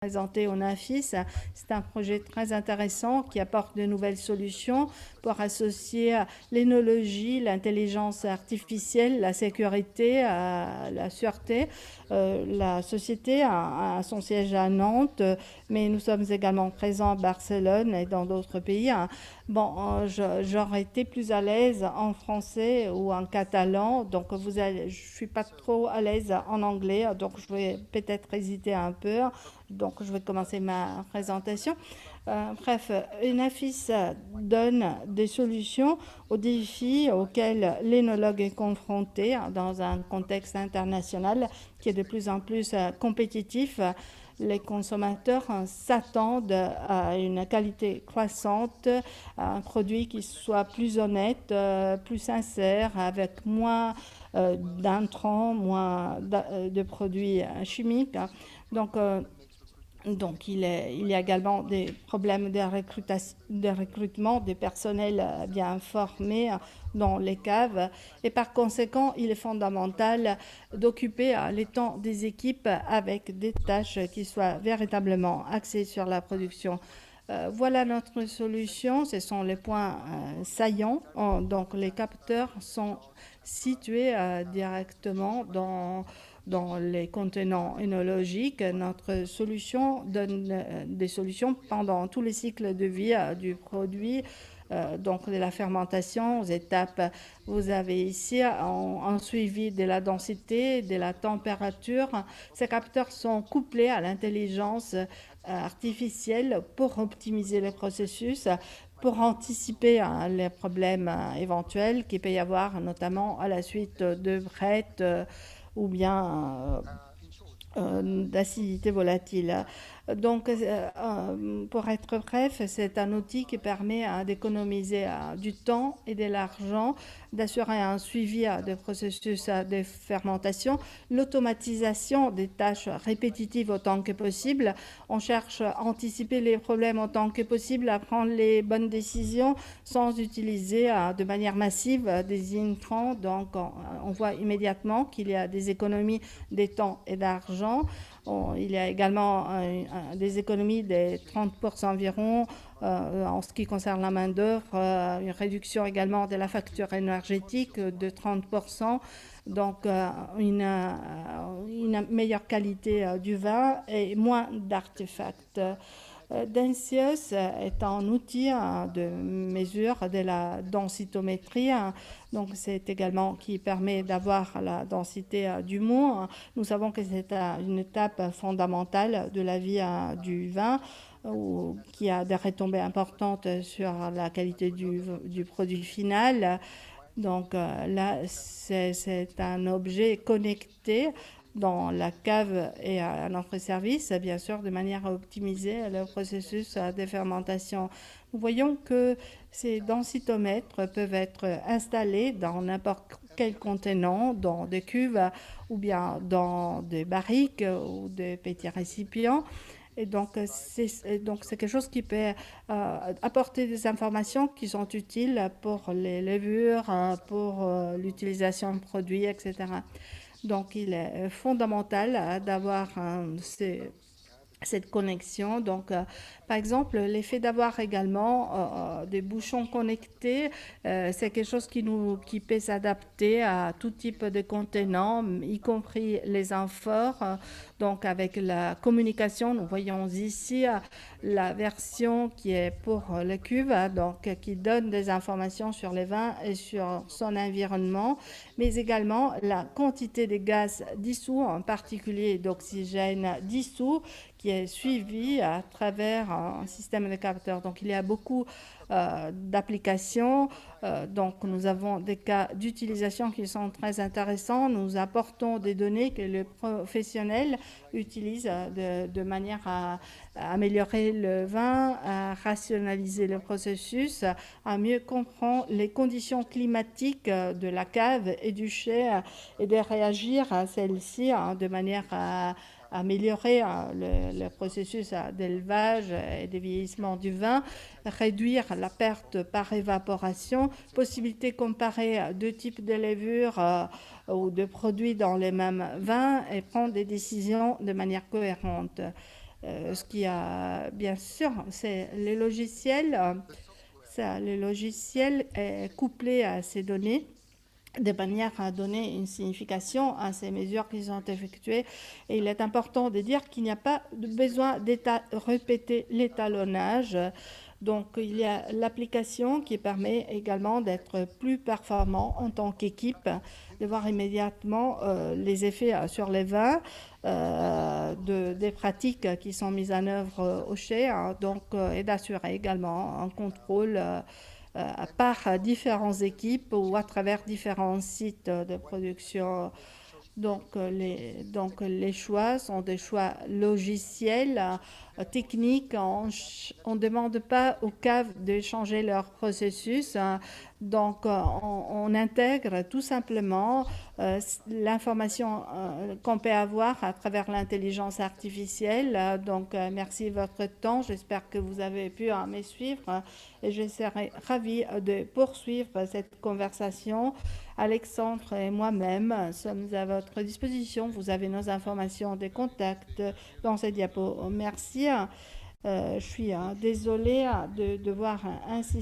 présenté au NAFIS. C'est un projet très intéressant qui apporte de nouvelles solutions pour associer l'énologie, l'intelligence artificielle, la sécurité, la sûreté. La société a son siège à Nantes, mais nous sommes également présents à Barcelone et dans d'autres pays. Bon, j'aurais été plus à l'aise en français ou en catalan, donc je suis pas trop à l'aise en anglais, donc je vais peut-être hésiter un peu. Donc, je vais commencer ma présentation. Bref, UNAFIS donne des solutions aux défis auxquels l'énologue est confronté dans un contexte international qui est de plus en plus compétitif. Les consommateurs s'attendent à une qualité croissante, à un produit qui soit plus honnête, plus sincère, avec moins d'intrants, moins de produits chimiques. Donc, il y a également des problèmes de recrutement des personnels bien formés dans les caves. Et par conséquent, il est fondamental d'occuper les temps des équipes avec des tâches qui soient véritablement axées sur la production. Voilà notre solution. Ce sont les points saillants. Donc, les capteurs sont situés directement dans les contenants œnologiques. Notre solution donne des solutions pendant tous les cycles de vie du produit. Donc, de la fermentation aux étapes, vous avez ici un suivi de la densité, de la température. Ces capteurs sont couplés à l'intelligence artificielle pour optimiser les processus, pour anticiper les problèmes éventuels qu'il peut y avoir, notamment à la suite de fret ou bien d'acidité volatile. Donc, pour être bref, c'est un outil qui permet d'économiser du temps et de l'argent, d'assurer un suivi des processus de fermentation, l'automatisation des tâches répétitives autant que possible. On cherche à anticiper les problèmes autant que possible, à prendre les bonnes décisions sans utiliser de manière massive des intrants. Donc, on voit immédiatement qu'il y a des économies de temps et d'argent. Il y a également des économies de 30% environ en ce qui concerne la main-d'œuvre, une réduction également de la facture énergétique de 30%, donc une meilleure qualité du vin et moins d'artefacts. Densius est un outil de mesure de la densitométrie. Donc, c'est également qui permet d'avoir la densité du mou. Nous savons que c'est une étape fondamentale de la vie du vin qui a des retombées importantes sur la qualité du produit final. Donc là, c'est un objet connecté dans la cave et à notre service, bien sûr, de manière à optimiser le processus de fermentation. Nous voyons que ces densitomètres peuvent être installés dans n'importe quel contenant, dans des cuves ou bien dans des barriques ou des petits récipients. Et donc, c'est quelque chose qui peut apporter des informations qui sont utiles pour les levures, pour l'utilisation de produits, etc. Donc, il est fondamental d'avoir cette connexion. Donc, par exemple, l'effet d'avoir également des bouchons connectés, c'est quelque chose qui peut s'adapter à tout type de contenants, y compris les amphores. Donc, avec la communication, nous voyons ici la version qui est pour le cuve, donc qui donne des informations sur les vins et sur son environnement, mais également la quantité de gaz dissous, en particulier d'oxygène dissous, qui est suivi à travers un système de capteurs. Donc, il y a beaucoup d'applications. Donc, nous avons des cas d'utilisation qui sont très intéressants. Nous apportons des données que le professionnel utilise de manière à améliorer le vin, à rationaliser le processus, à mieux comprendre les conditions climatiques de la cave et du chai et de réagir à celles-ci de manière à améliorer le processus d'élevage et de vieillissement du vin, réduire la perte par évaporation, possibilité de comparer deux types de levures ou de produits dans les mêmes vins et prendre des décisions de manière cohérente. Ce qui a, bien sûr, c'est les logiciels. Le logiciel est couplé à ces données de manière à donner une signification à ces mesures qui sont effectuées. Et il est important de dire qu'il n'y a pas de besoin de répéter l'étalonnage. Donc, il y a l'application qui permet également d'être plus performant en tant qu'équipe, de voir immédiatement les effets sur les vins des pratiques qui sont mises en œuvre au chai, hein, donc, et d'assurer également un contrôle par différentes équipes ou à travers différents sites de production. Donc les choix sont des choix logiciels, techniques. On ne demande pas aux caves de changer leur processus. Donc on intègre tout simplement l'information qu'on peut avoir à travers l'intelligence artificielle. Donc merci de votre temps. J'espère que vous avez pu me suivre et je serai ravie de poursuivre cette conversation. Alexandre et moi-même sommes à votre disposition. Vous avez nos informations de contact dans ces diapos. Merci. Je suis désolée de devoir insister